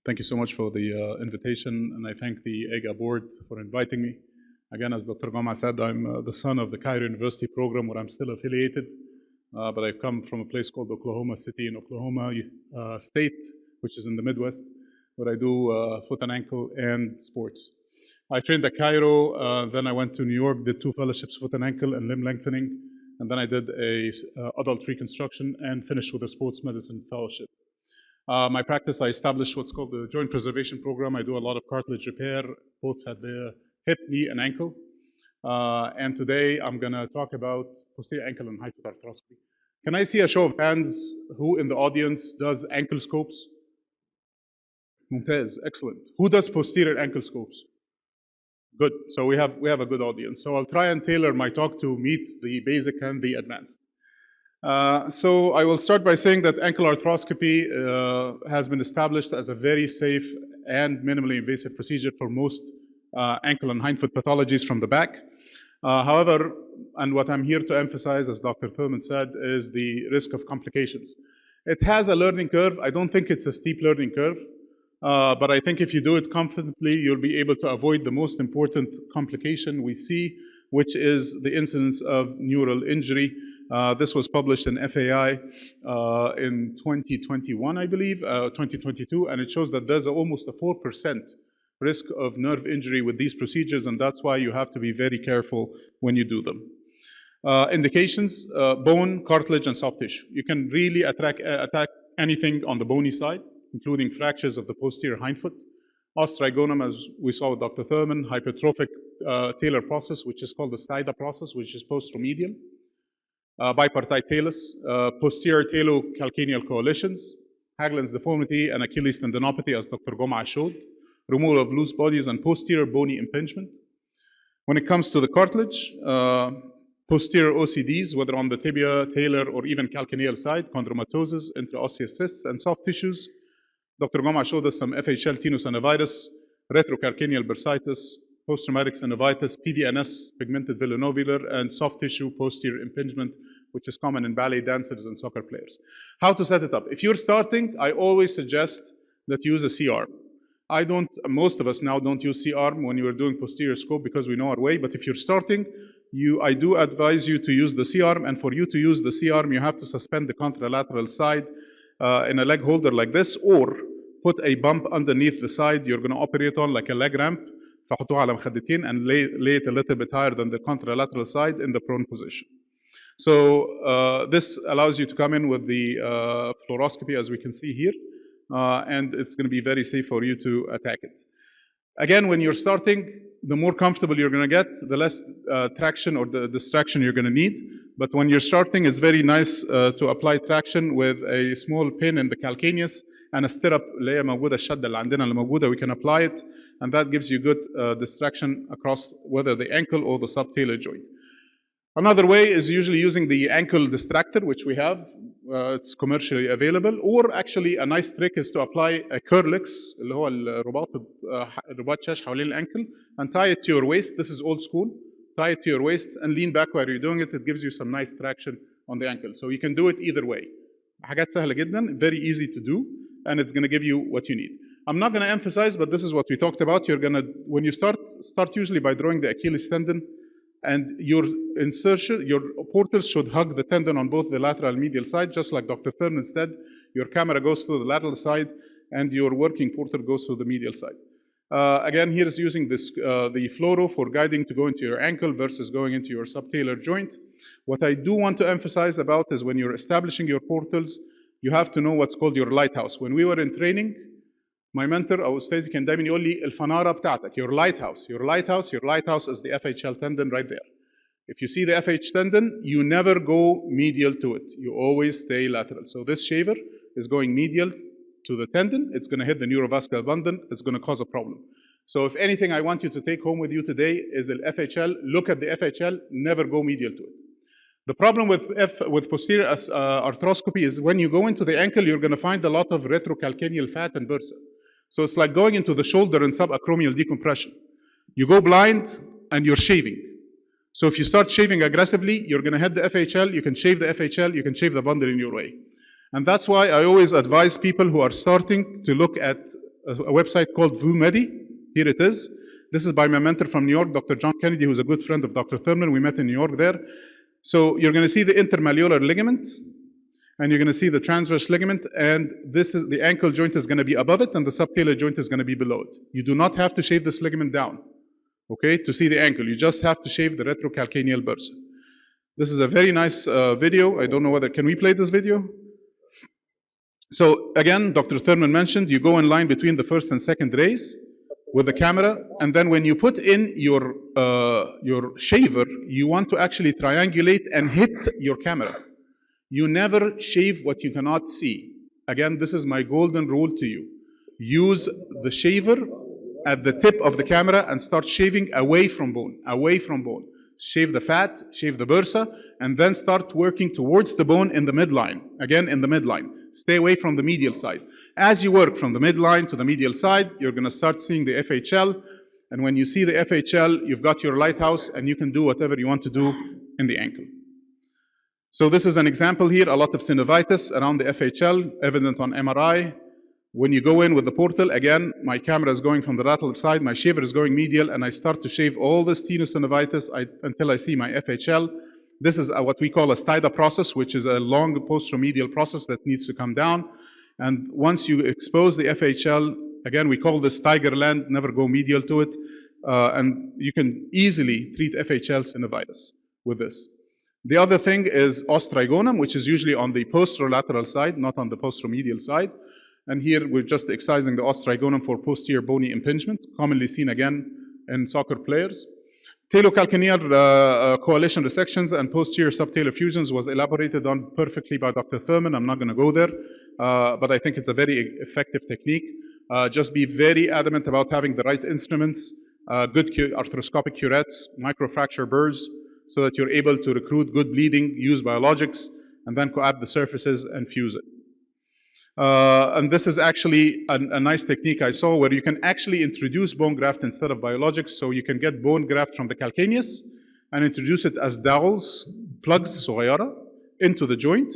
Thank you so much for the invitation, and I thank the AGA board for inviting me. Again, as Dr. Goma said, I'm the son of the Cairo University program where I'm still affiliated, but I've come from a place called Oklahoma City in Oklahoma State, which is in the Midwest, where I do foot and ankle and sports. I trained at Cairo, then I went to New York, did 2 fellowships, foot and ankle and limb lengthening, and then I did a adult reconstruction and finished with a sports medicine fellowship. My practice, I established what's called the joint preservation program. I do a lot of cartilage repair, both at the hip, knee, and ankle. And today I'm gonna talk about posterior ankle and high foot arthroscopy. Can I see a show of hands who in the audience does ankle scopes? Mumtaz, excellent. Who does posterior ankle scopes? Good, so we have a good audience. So I'll try and tailor my talk to meet the basic and the advanced. So I will start by saying that ankle arthroscopy has been established as a very safe and minimally invasive procedure for most ankle and hindfoot pathologies from the back. However, and what I'm here to emphasize, as Dr. Thurman said, is the risk of complications. It has a learning curve. I don't think it's a steep learning curve, but I think if you do it confidently, you'll be able to avoid the most important complication we see, which is the incidence of neural injury. This was published in FAI in 2021, I believe, 2022, and it shows that there's almost a 4% risk of nerve injury with these procedures, and that's why you have to be very careful when you do them. Indications, bone, cartilage, and soft tissue. You can really attack anything on the bony side, including fractures of the posterior hindfoot, osteogonum, as we saw with Dr. Thurman, hypertrophic talar process, which is called the STIDA process, which is posteromedial. Bipartite talus, posterior talocalcaneal coalitions, Hageland's deformity, and Achilles tendinopathy, as Dr. Goma showed, removal of loose bodies, and posterior bony impingement. When it comes to the cartilage, posterior OCDs, whether on the tibia, talar, or even calcaneal side, chondromatosis, intraosseous cysts, and soft tissues. Dr. Goma showed us some FHL tenosynovitis, retrocalcaneal bursitis, post-traumatic synovitis, PVNS, pigmented villonovular, and soft tissue posterior impingement, which is common in ballet dancers and soccer players. How to set it up? If you're starting, I always suggest that you use a C-arm. Most of us now don't use C-arm when you are doing posterior scope because we know our way, but if you're starting, I do advise you to use the C-arm, and for you to use the C-arm, you have to suspend the contralateral side in a leg holder like this, or put a bump underneath the side you're gonna operate on, like a leg ramp, and lay it a little bit higher than the contralateral side in the prone position. So this allows you to come in with the fluoroscopy, as we can see here, and it's going to be very safe for you to attack it. Again, when you're starting, the more comfortable you're going to get, the less traction or the distraction you're going to need. But when you're starting, it's very nice to apply traction with a small pin in the calcaneus and a stirrup اللي هي موجودة الشدة اللي عندنا اللي موجودة, we can apply it, and that gives you good distraction across whether the ankle or the subtalar joint. Another way is usually using the ankle distractor, which we have. It's commercially available, or actually a nice trick is to apply a curlix, اللي هو الرباط شاش حوالين الأنكل, and tie it to your waist. This is old school. Tie it to your waist and lean back while you're doing it. It gives you some nice traction on the ankle. So you can do it either way. حاجات سهلة جدا, very easy to do, and it's going to give you what you need. I'm not going to emphasize, but this is what we talked about. You're going to, when you start usually by drawing the Achilles tendon, and your insertion, your portals should hug the tendon on both the lateral and medial side, just like Dr. Thurman said. Your camera goes to the lateral side, and your working portal goes to the medial side. Again, here is using this, the fluoro for guiding to go into your ankle versus going into your subtalar joint. What I do want to emphasize about is when you're establishing your portals, you have to know what's called your lighthouse. When we were in training, my mentor أو أستاذي كان دايما يقول لي الفنارة بتاعتك, your lighthouse is the FHL tendon right there. If you see the FH tendon, you never go medial to it. You always stay lateral. So this shaver is going medial to the tendon. It's going to hit the neurovascular bundle. It's going to cause a problem. So if anything I want you to take home with you today is the FHL. Look at the FHL. Never go medial to it. The problem with posterior arthroscopy is when you go into the ankle, you're going to find a lot of retrocalcaneal fat and bursa. So it's like going into the shoulder in subacromial decompression. You go blind and you're shaving. So if you start shaving aggressively, you're going to hit the FHL, you can shave the FHL, you can shave the bundle in your way. And that's why I always advise people who are starting to look at a website called VuMedi. Here it is. This is by my mentor from New York, Dr. John Kennedy, who's a good friend of Dr. Thurman. We met in New York there. So you're going to see the intermalleolar ligament, and you're going to see the transverse ligament, and this is the ankle joint is going to be above it, and the subtalar joint is going to be below it. You do not have to shave this ligament down, okay, to see the ankle. You just have to shave the retrocalcaneal bursa. This is a very nice video. I don't know whether, can we play this video? So again, Dr. Thurman mentioned, you go in line between the first and second rays with the camera, and then when you put in your shaver, you want to actually triangulate and hit your camera. You never shave what you cannot see. Again, this is my golden rule to you. Use the shaver at the tip of the camera and start shaving away from bone, away from bone. Shave the fat, shave the bursa, and then start working towards the bone in the midline. Again, in the midline. Stay away from the medial side. As you work from the midline to the medial side, you're going to start seeing the FHL. And when you see the FHL, you've got your lighthouse, and you can do whatever you want to do in the ankle. So this is an example here, a lot of synovitis around the FHL, evident on MRI. When you go in with the portal, again, my camera is going from the lateral side, my shaver is going medial, and I start to shave all the stenosynovitis until I see my FHL. This is what we call a stida process, which is a long posteromedial process that needs to come down. And once you expose the FHL, again, we call this tiger land, never go medial to it, and you can easily treat FHL synovitis with this. The other thing is ostrigonum, which is usually on the posterolateral side, not on the posteromedial side. And here we're just excising the ostrigonum for posterior bony impingement, commonly seen again in soccer players. Talocalcaneal coalition resections and posterior subtalar fusions was elaborated on perfectly by Dr. Thurman. I'm not going to go there, but I think it's a very effective technique. Just be very adamant about having the right instruments, good arthroscopic curettes, microfracture burrs, so that you're able to recruit good bleeding, use biologics, and then coab the surfaces and fuse it. And this is actually a nice technique I saw where you can actually introduce bone graft instead of biologics, so you can get bone graft from the calcaneus and introduce it as dowels, plugs صغيرة, into the joint.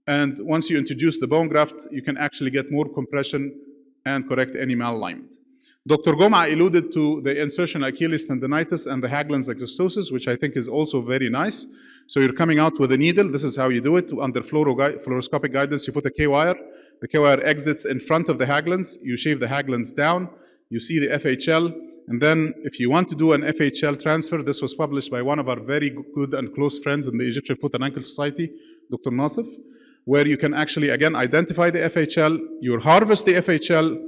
And once you introduce the bone graft, you can actually get more compression and correct any malalignment. Dr. Goma alluded to the insertion Achilles tendinitis and the Haglund's exostosis, which I think is also very nice. So you're coming out with a needle. This is how you do it. Under fluoroscopic guidance, you put a K-wire. The K-wire exits in front of the Haglund's. You shave the Haglund's down. You see the FHL. And then if you want to do an FHL transfer, this was published by one of our very good and close friends in the Egyptian Foot and Ankle Society, Dr. Nasif, where you can actually, again, identify the FHL. You harvest the FHL,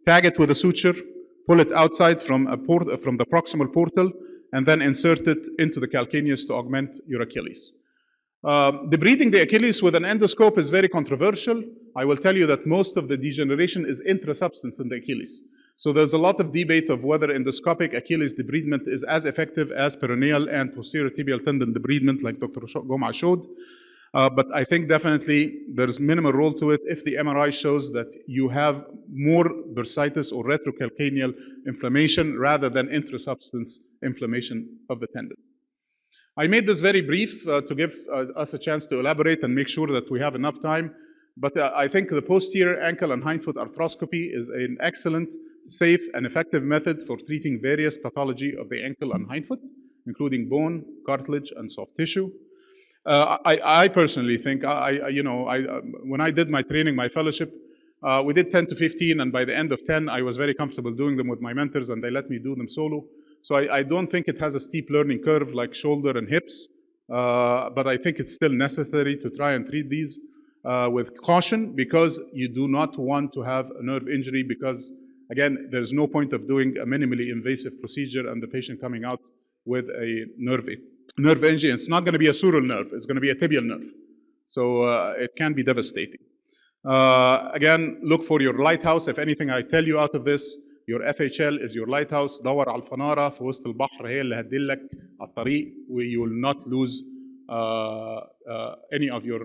tag it with a suture, pull it outside from the proximal portal, and then insert it into the calcaneus to augment your Achilles. Debriding the Achilles with an endoscope is very controversial. I will tell you that most of the degeneration is intrasubstance in the Achilles. So there's a lot of debate of whether endoscopic Achilles debridement is as effective as peroneal and posterior tibial tendon debridement like Dr. Goma showed. But I think definitely there's minimal role to it if the MRI shows that you have more bursitis or retrocalcaneal inflammation rather than intrasubstance inflammation of the tendon. I made this very brief to give us a chance to elaborate and make sure that we have enough time. But I think the posterior ankle and hindfoot arthroscopy is an excellent, safe, and effective method for treating various pathology of the ankle and hindfoot, including bone, cartilage, and soft tissue. I personally think, when I did my training, my fellowship, we did 10 to 15, and by the end of 10, I was very comfortable doing them with my mentors, and they let me do them solo. So I don't think it has a steep learning curve like shoulder and hips, but I think it's still necessary to try and treat these with caution, because you do not want to have a nerve injury, because, again, there's no point of doing a minimally invasive procedure and the patient coming out with a nerve injury. It's not going to be a sural nerve. It's going to be a tibial nerve. So it can be devastating. Again, look for your lighthouse. If anything I tell you out of this, your FHL is your lighthouse. دور على الفنارة في وسط البحر، هي اللي هتدلك على الطريق. You will not lose any of your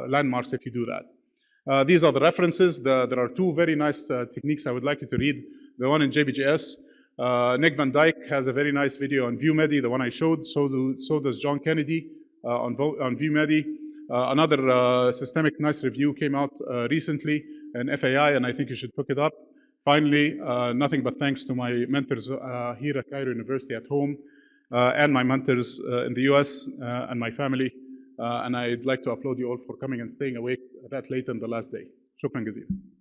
landmarks if you do that. These are the references. There are two very nice techniques I would like you to read. The one in JBJS. Nick Van Dyke has a very nice video on VuMedi, the one I showed. So does John Kennedy on VuMedi. Another systemic nice review came out recently in FAI, and I think you should pick it up. Finally, nothing but thanks to my mentors here at Cairo University at home, and my mentors in the US, and my family. And I'd like to applaud you all for coming and staying awake that late in the last day. شكرا جزيلا.